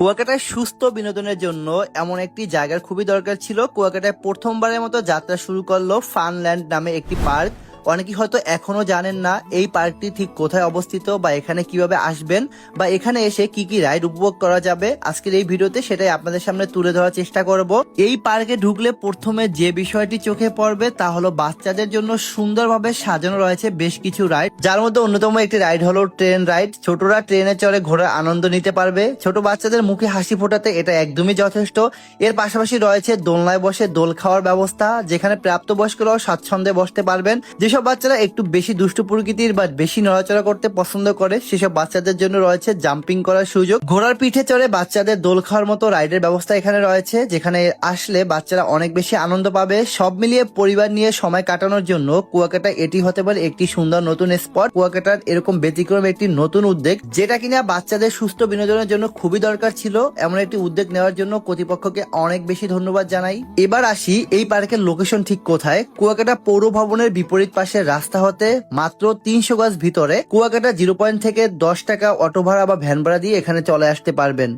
কুয়াকাটায় সুস্থ বিনোদনের জন্য এমন একটি জায়গার খুবই দরকার ছিল। কুয়াকাটায় প্রথমবারের মতো যাত্রা শুরু করলো ফানল্যান্ড নামে একটি পার্ক। অনেকেই হয়তো এখনো জানেন না এই পার্কটি ঠিক কোথায় অবস্থিত বা এখানে কিভাবে আসবেন বা এখানে এসে কি কি রাইড উপভোগ করা যাবে। আজকের এই ভিডিওতে সেটাই আপনাদের সামনে তুলে ধরার চেষ্টা করব। এই পার্কে ঢুকলে প্রথমে যে বিষয়টি চোখে পড়বে তা হলো বাচ্চাদের জন্য সুন্দরভাবে সাজানো রয়েছে বেশ কিছু রাইড, যার মধ্যে অন্যতম একটি রাইড হলো ট্রেন রাইড। ছোটরা ট্রেনে চড়ে ঘোরার আনন্দ নিতে পারবে। ছোট বাচ্চাদের মুখে হাসি ফোটাতে এটা একদমই যথেষ্ট। এর পাশাপাশি রয়েছে দোলনায় বসে দোল খাওয়ার ব্যবস্থা, যেখানে প্রাপ্তবয়স্করাও স্বাচ্ছন্দ্যে বসতে পারবেন। যেসব বাচ্চারা একটু বেশি দুষ্টু প্রকৃতির বা বেশি নড়াচড়া করতে পছন্দ করে সেসব বাচ্চাদের জন্য রয়েছে জাম্পিং করার সুযোগ। ঘোড়ার পিঠে চড়ে বাচ্চাদের দোল খাওয়ার মতো রাইডের ব্যবস্থা এখানে রয়েছে, যেখানে আসলে বাচ্চারা অনেক বেশি আনন্দ পাবে। সব মিলিয়ে পরিবার নিয়ে সময় কাটানোর জন্য কুয়াকাটা এটি হতে পারে একটি সুন্দর নতুন স্পট। কুয়াকাটার এরকম ব্যতিক্রম একটি নতুন উদ্যোগ, যেটা কিনা বাচ্চাদের সুস্থ বিনোদনের জন্য খুবই দরকার ছিল। এমন একটি উদ্যোগ নেওয়ার জন্য কর্তৃপক্ষকে অনেক বেশি ধন্যবাদ জানাই। এবার আসি এই পার্কের লোকেশন ঠিক কোথায়। কুয়াকাটা পৌর ভবনের বিপরীত পাশে রাস্তা হতে মাত্র 300 গজ ভিতরে কুয়াকাটা 0 পয়েন্ট থেকে 10 টাকা অটো ভাড়া বা ভ্যান ভাড়া দিয়ে এখানে চলে আসতে পারবেন।